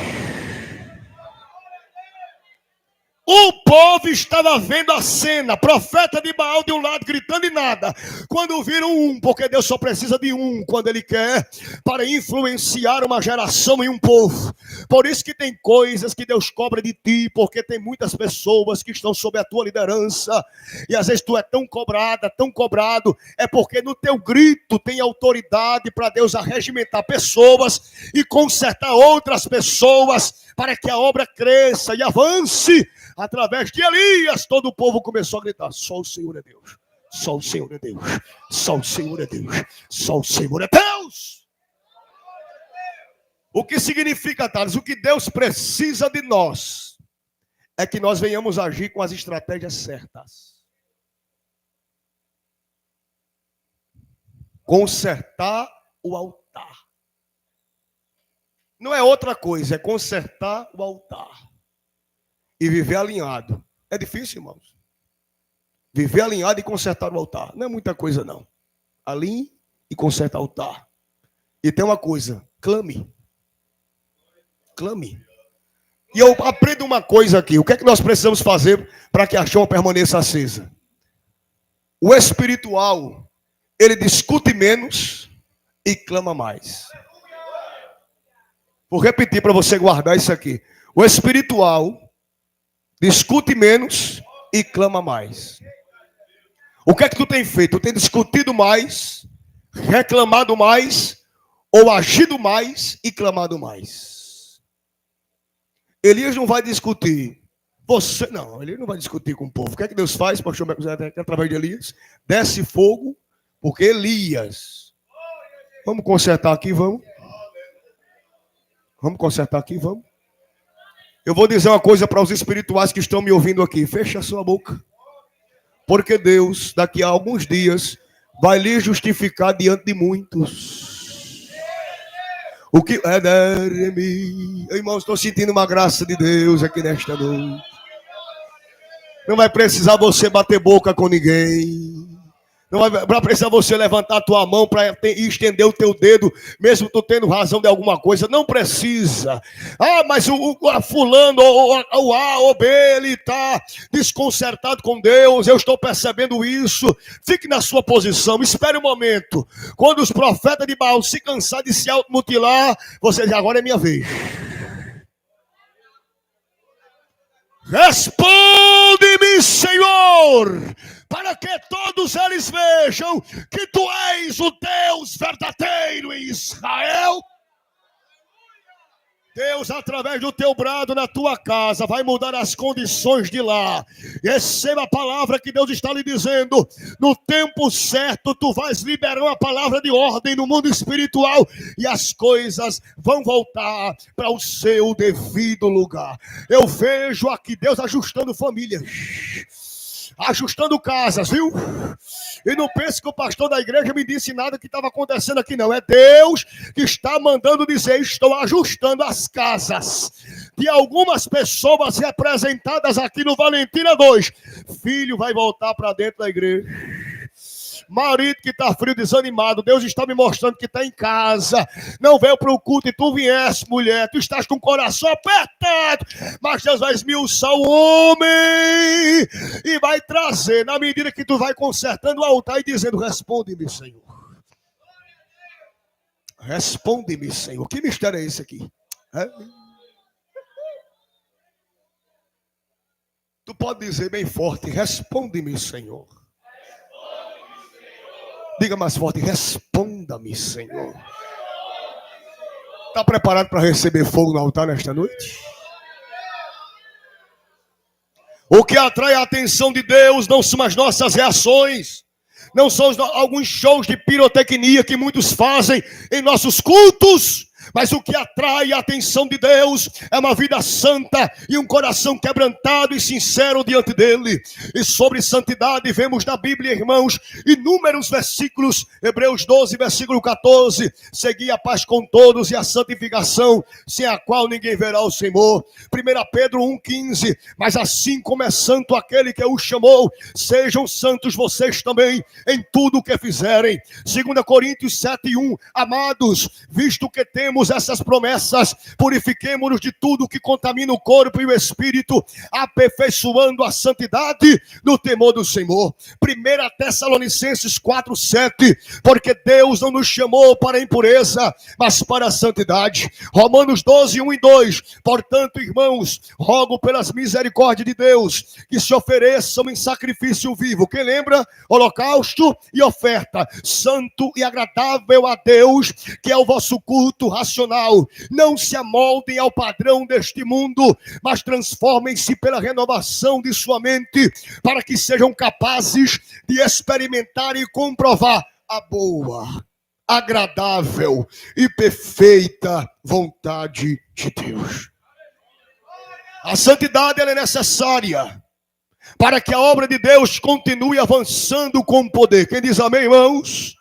O povo estava vendo a cena, profeta de Baal de um lado gritando e nada. Quando viram um, porque Deus só precisa de um quando Ele quer, para influenciar uma geração e um povo. Por isso que tem coisas que Deus cobra de ti, porque tem muitas pessoas que estão sob a tua liderança. E às vezes tu é tão cobrada, tão cobrado, é porque no teu grito tem autoridade para Deus arregimentar pessoas e consertar outras pessoas, para que a obra cresça e avance. Através de Elias, todo o povo começou a gritar, só o Senhor é Deus, só o Senhor é Deus, só o Senhor é Deus, só o Senhor é Deus. O que significa, Thales? O que Deus precisa de nós é que nós venhamos agir com as estratégias certas. Consertar o altar. Não é outra coisa, é consertar o altar. E viver alinhado. É difícil, irmãos. Viver alinhado e consertar o altar. Não é muita coisa, não. Alinhe e conserta o altar. E tem uma coisa. Clame. Clame. E eu aprendo uma coisa aqui. O que é que nós precisamos fazer para que a chama permaneça acesa? O espiritual, ele discute menos e clama mais. Vou repetir para você guardar isso aqui. O espiritual discute menos e clama mais. O que é que tu tem feito? Tu tem discutido mais, reclamado mais, ou agido mais e clamado mais? Elias não vai discutir. Ele não vai discutir com o povo. O que é que Deus faz, pastor, através de Elias? Desce fogo, porque Elias. Vamos consertar aqui, vamos? Vamos consertar aqui, vamos? Eu vou dizer uma coisa para os espirituais que estão me ouvindo aqui. Fecha a sua boca. Porque Deus, daqui a alguns dias, vai lhe justificar diante de muitos. O que é, irmãos, estou sentindo uma graça de Deus aqui nesta noite. Não vai precisar você bater boca com ninguém. Não vai precisar você levantar a tua mão para estender o teu dedo, mesmo tu tendo razão de alguma coisa. Não precisa. Ah, mas o fulano, o A ou B, ele está desconcertado com Deus. Eu estou percebendo isso. Fique na sua posição. Espere um momento. Quando os profetas de Baal se cansar de se automutilar, você diz, agora é minha vez. Responde-me, Senhor, para que todos eles vejam que tu és o Deus verdadeiro em Israel. Deus, através do teu brado na tua casa, vai mudar as condições de lá. Receba a palavra que Deus está lhe dizendo. No tempo certo, tu vais liberar uma palavra de ordem no mundo espiritual e as coisas vão voltar para o seu devido lugar. Eu vejo aqui Deus ajustando famílias, ajustando casas, viu? E não pense que o pastor da igreja me disse nada que estava acontecendo aqui, não. É Deus que está mandando dizer, estou ajustando as casas de algumas pessoas representadas aqui no Valentina 2. Filho vai voltar para dentro da igreja. Marido que está frio, desanimado, Deus está me mostrando que está em casa, não veio para o culto e tu viesse, mulher, tu estás com o coração apertado, mas Deus vai esmiuçar o homem e vai trazer, na medida que tu vai consertando o altar e dizendo, responde-me, Senhor. Responde-me, Senhor. Que mistério é esse aqui? Tu pode dizer bem forte, responde-me, Senhor. Diga mais forte, responda-me, Senhor. Está preparado para receber fogo no altar nesta noite? O que atrai a atenção de Deus não são as nossas reações, não são alguns shows de pirotecnia que muitos fazem em nossos cultos, Mas o que atrai a atenção de Deus é uma vida santa e um coração quebrantado e sincero diante dele. E sobre santidade vemos na Bíblia, irmãos, inúmeros versículos. Hebreus 12, versículo 14: segui a paz com todos e a santificação, sem a qual ninguém verá o Senhor. 1 Pedro 1,15: mas assim como é santo aquele que o chamou, sejam santos vocês também em tudo o que fizerem. 2 Coríntios 7,1: amados, visto que temos essas promessas, purifiquemo-nos de tudo que contamina o corpo e o espírito, aperfeiçoando a santidade no temor do Senhor. 1 Tessalonicenses 4,7: porque Deus não nos chamou para a impureza, mas para a santidade. Romanos 12, 1 e 2: portanto, irmãos, rogo pelas misericórdias de Deus, que se ofereçam em sacrifício vivo. Quem lembra? Holocausto e oferta, santo e agradável a Deus, que é o vosso culto racional. Não se amoldem ao padrão deste mundo, mas transformem-se pela renovação de sua mente, para que sejam capazes de experimentar e comprovar a boa, agradável e perfeita vontade de Deus. A santidade ela é necessária para que a obra de Deus continue avançando com poder. Quem diz amém, irmãos?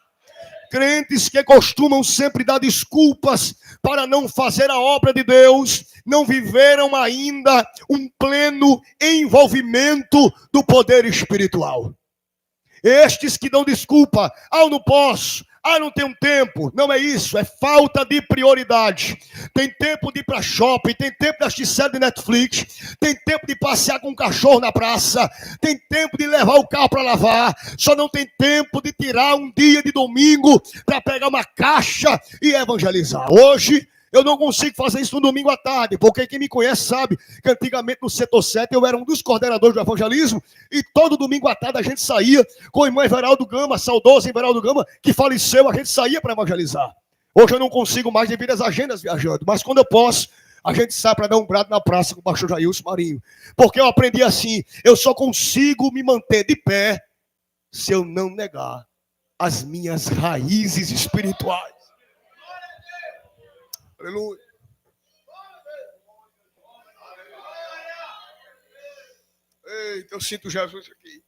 Crentes que costumam sempre dar desculpas para não fazer a obra de Deus, não viveram ainda um pleno envolvimento do poder espiritual. Estes que dão desculpa: eu não posso, não tenho tempo. Não é isso, é falta de prioridade. Tem tempo de ir para shopping, tem tempo de assistir série de Netflix, tem tempo de passear com um cachorro na praça, tem tempo de levar o carro para lavar, só não tem tempo de tirar um dia de domingo para pegar uma caixa e evangelizar. Hoje eu não consigo fazer isso no domingo à tarde, porque quem me conhece sabe que antigamente no setor 7 eu era um dos coordenadores do evangelismo, e todo domingo à tarde a gente saía com o irmão Everaldo Gama, saudoso Everaldo Gama, que faleceu, a gente saía para evangelizar. Hoje eu não consigo mais devido às agendas viajando, mas quando eu posso, a gente sai para dar um brado na praça com o pastor Jailson Marinho, porque eu aprendi assim: eu só consigo me manter de pé se eu não negar as minhas raízes espirituais. Aleluia. Eita, eu sinto Jesus aqui.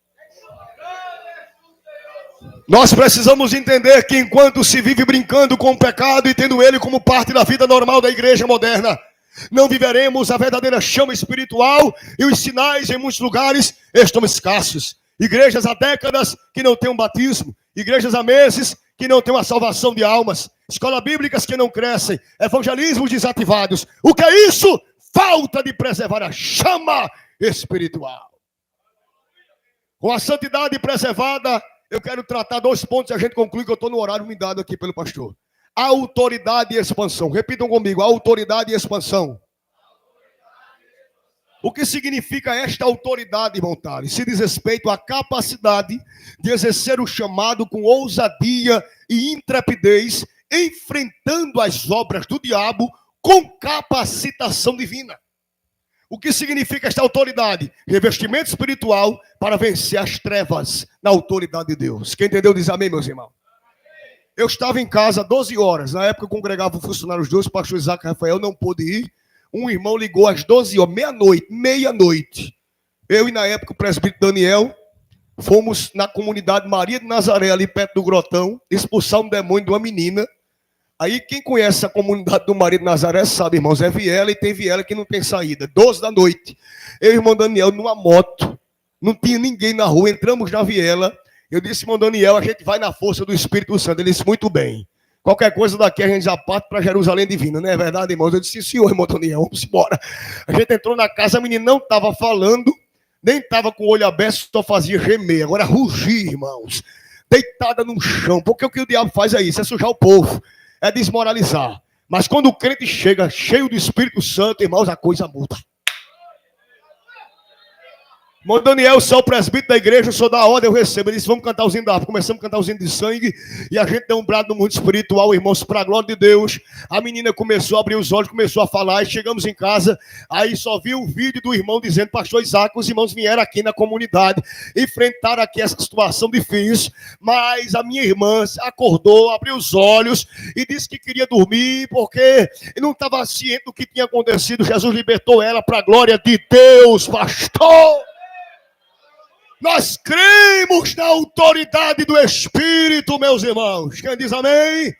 Nós precisamos entender que enquanto se vive brincando com o pecado e tendo ele como parte da vida normal da igreja moderna, não viveremos a verdadeira chama espiritual, e os sinais em muitos lugares estão escassos. Igrejas há décadas que não têm um batismo, igrejas há meses que não têm uma salvação de almas, escolas bíblicas que não crescem, evangelismos desativados. O que é isso? Falta de preservar a chama espiritual. Com a santidade preservada, eu quero tratar 2 pontos e a gente conclui, que eu estou no horário me dado aqui pelo pastor. Autoridade e expansão. Repitam comigo: autoridade e expansão. O que significa esta autoridade, irmão Tales? Se diz respeito à capacidade de exercer o chamado com ousadia e intrepidez, enfrentando as obras do diabo com capacitação divina. O que significa esta autoridade? Revestimento espiritual para vencer as trevas na autoridade de Deus. Quem entendeu diz amém, meus irmãos. Eu estava em casa 12 horas, na época eu congregava funcionários dois, o pastor Isaac Rafael não pôde ir. Um irmão ligou às 12 horas, meia-noite. Eu e na época o presbítero Daniel fomos na comunidade Maria de Nazaré, ali perto do Grotão, expulsar um demônio de uma menina. Aí quem conhece a comunidade do Maria de Nazaré sabe, irmãos, é viela, e tem viela que não tem saída. 12 da noite. Eu e o irmão Daniel numa moto, não tinha ninguém na rua, entramos na viela. Eu disse, irmão Daniel, a gente vai na força do Espírito Santo. Ele disse, muito bem. Qualquer coisa daqui a gente já parte para Jerusalém Divina, não é verdade, irmãos? Eu disse, senhor, irmão Daniel, vamos embora. A gente entrou na casa, a menina não estava falando, nem estava com o olho aberto, só fazia gemer. Agora rugir, irmãos, deitada no chão. Porque o que o diabo faz é isso, é sujar o povo, é desmoralizar. Mas quando o crente chega cheio do Espírito Santo, irmãos, a coisa muda. Irmão Daniel, você é o presbítero da igreja, o senhor dá a ordem, eu recebo. Ele disse, vamos cantar os hinos da harpa. Começamos a cantar os hinos de sangue. E a gente deu um brado no mundo espiritual, irmãos, para a glória de Deus. A menina começou a abrir os olhos, começou a falar. E chegamos em casa, aí só vi o vídeo do irmão dizendo, pastor Isaac, os irmãos vieram aqui na comunidade, enfrentaram aqui essa situação difícil. Mas a minha irmã acordou, abriu os olhos e disse que queria dormir, porque não estava ciente do que tinha acontecido. Jesus libertou ela para a glória de Deus, pastor. Nós cremos na autoridade do Espírito, meus irmãos. Quem diz amém?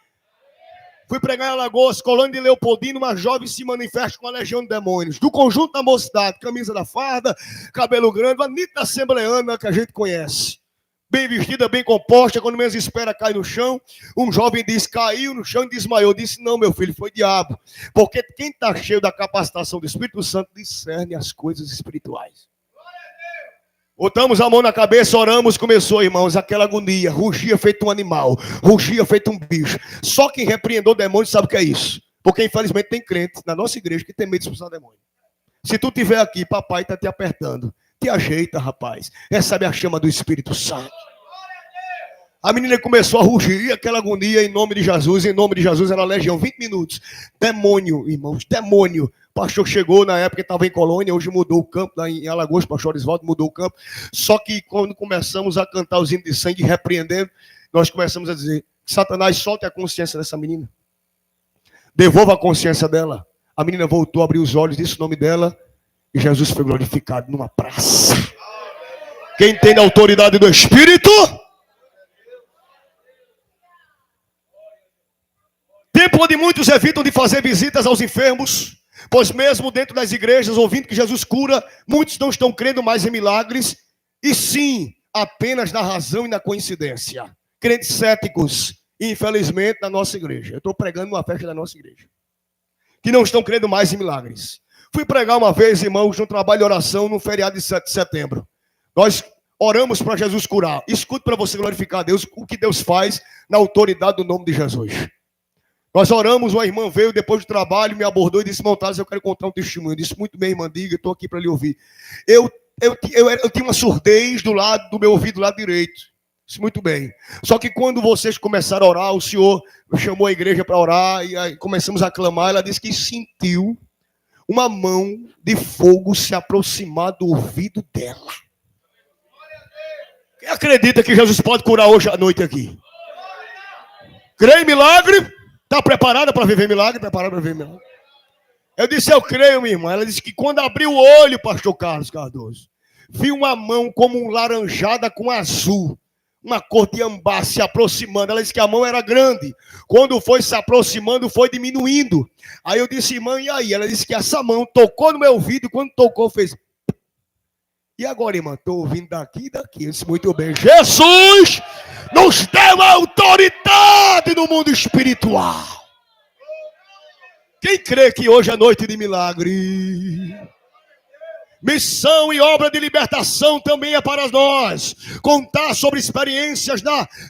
Fui pregar em Alagoas, Colônia de Leopoldina, uma jovem se manifesta com a legião de demônios. Do conjunto da mocidade, camisa da farda, cabelo grande, uma nítida assembleana que a gente conhece. Bem vestida, bem composta, quando menos espera cai no chão. Um jovem diz, caiu no chão e desmaiou. Disse, não, meu filho, foi diabo. Porque quem está cheio da capacitação do Espírito Santo discerne as coisas espirituais. Botamos a mão na cabeça, oramos, começou, irmãos, aquela agonia, rugia feito um animal, rugia feito um bicho. Só quem repreendeu o demônio sabe o que é isso. Porque infelizmente tem crente na nossa igreja que tem medo de expulsar demônio. Se tu estiver aqui, papai está te apertando. Te ajeita, rapaz. Recebe a chama do Espírito Santo. A menina começou a rugir, aquela agonia, em nome de Jesus, era a legião, 20 minutos. Demônio, irmãos, demônio. O pastor chegou na época, estava em Colônia, hoje mudou o campo, lá em Alagoas, o pastor Osvaldo mudou o campo. Só que quando começamos a cantar os hinos de sangue, repreendendo, nós começamos a dizer, Satanás, solte a consciência dessa menina. Devolva a consciência dela. A menina voltou a abrir os olhos, disse o nome dela, e Jesus foi glorificado numa praça. Quem tem a autoridade do Espírito... Tempo onde muitos evitam de fazer visitas aos enfermos, pois mesmo dentro das igrejas, ouvindo que Jesus cura, muitos não estão crendo mais em milagres, e sim, apenas na razão e na coincidência. Crentes céticos, infelizmente, na nossa igreja. Eu estou pregando uma festa da nossa igreja, que não estão crendo mais em milagres. Fui pregar uma vez, irmãos, num trabalho de oração, no feriado de 7 de setembro. Nós oramos para Jesus curar. Escute para você glorificar a Deus, o que Deus faz na autoridade do nome de Jesus. Nós oramos, uma irmã veio depois do trabalho, me abordou e disse, irmão Thales, eu quero contar um testemunho. Eu disse, muito bem, irmã, diga, eu estou aqui para lhe ouvir. Eu tinha uma surdez do lado do meu ouvido, do lado direito. Disse, muito bem. Só que quando vocês começaram a orar, o Senhor chamou a igreja para orar, e aí começamos a clamar, ela disse que sentiu uma mão de fogo se aproximar do ouvido dela. Quem acredita que Jesus pode curar hoje à noite aqui? Crê em milagre? Está preparada para viver milagre? Preparada para viver milagre? Eu disse, eu creio, minha irmã. Ela disse que quando abriu o olho, pastor Carlos Cardoso, viu uma mão como um laranjada com azul, uma cor de ambá se aproximando. Ela disse que a mão era grande. Quando foi se aproximando, foi diminuindo. Aí eu disse, irmã, e aí? Ela disse que essa mão tocou no meu ouvido e quando tocou fez... E agora, irmã? Estou ouvindo daqui e daqui. Eu disse, muito bem. Jesus nos deu autoridade no mundo espiritual. Quem crê que hoje é noite de milagre? Missão e obra de libertação também é para nós. Contar sobre experiências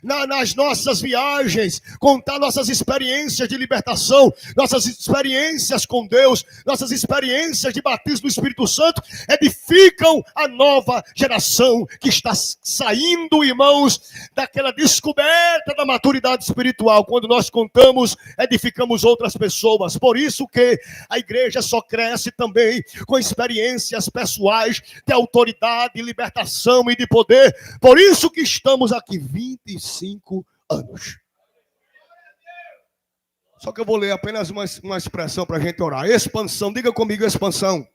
nas nossas viagens. Contar nossas experiências de libertação. Nossas experiências com Deus. Nossas experiências de batismo do Espírito Santo. Edificam a nova geração que está saindo, irmãos, daquela descoberta da maturidade espiritual. Quando nós contamos, edificamos outras pessoas. Por isso que a igreja só cresce também com experiências pessoais de autoridade, de libertação e de poder. Por isso que estamos aqui 25 anos. Só que eu vou ler apenas uma expressão para a gente orar. Expansão, diga comigo expansão.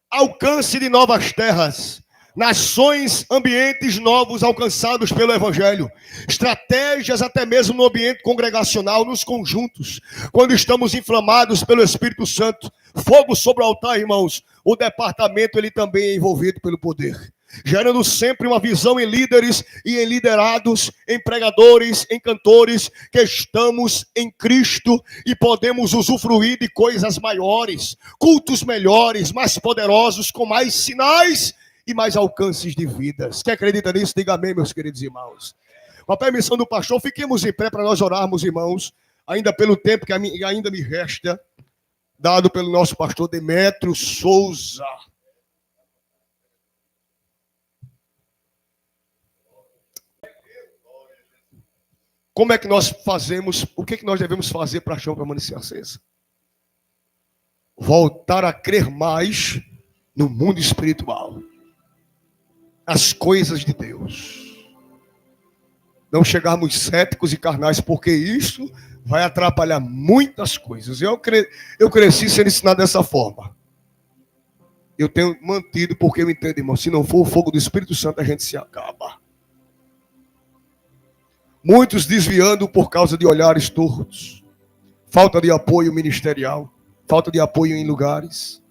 Alcance de novas terras. Nações, ambientes novos alcançados pelo Evangelho. Estratégias até mesmo no ambiente congregacional, nos conjuntos. Quando estamos inflamados pelo Espírito Santo. Fogo sobre o altar, irmãos. O departamento ele também é envolvido pelo poder. Gerando sempre uma visão em líderes e em liderados, em pregadores, em cantores, que estamos em Cristo e podemos usufruir de coisas maiores, cultos melhores, mais poderosos, com mais sinais e mais alcances de vidas. Quem acredita nisso, diga amém, meus queridos irmãos. Com a permissão do pastor, fiquemos em pé para nós orarmos, irmãos, ainda pelo tempo que ainda me resta, dado pelo nosso pastor Demétrio Souza. como é que nós fazemos, o que nós devemos fazer para a chama permanecer acesa? Voltar a crer mais no mundo espiritual, as coisas de Deus. Não chegarmos céticos e carnais, porque isso vai atrapalhar muitas coisas. Eu cresci sendo ensinado dessa forma. Eu tenho mantido, porque eu entendo, irmão, se não for o fogo do Espírito Santo, a gente se acaba. Muitos desviando por causa de olhares tortos, falta de apoio ministerial, falta de apoio em lugares.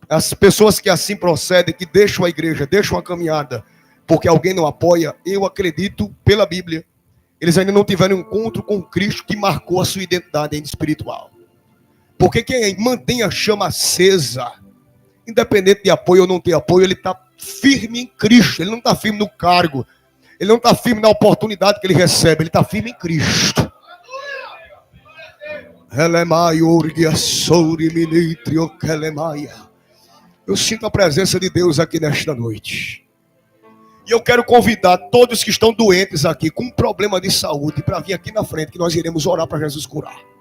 As pessoas que assim procedem, que deixam a igreja, deixam a caminhada, porque alguém não apoia, eu acredito, pela Bíblia, eles ainda não tiveram um encontro com Cristo que marcou a sua identidade espiritual. Porque quem mantém a chama acesa, independente de apoio ou não ter apoio, ele está firme em Cristo, ele não está firme no cargo, ele não está firme na oportunidade que ele recebe, ele está firme em Cristo. Eu sinto a presença de Deus aqui nesta noite. E eu quero convidar todos que estão doentes aqui, com um problema de saúde, para vir aqui na frente, que nós iremos orar para Jesus curar.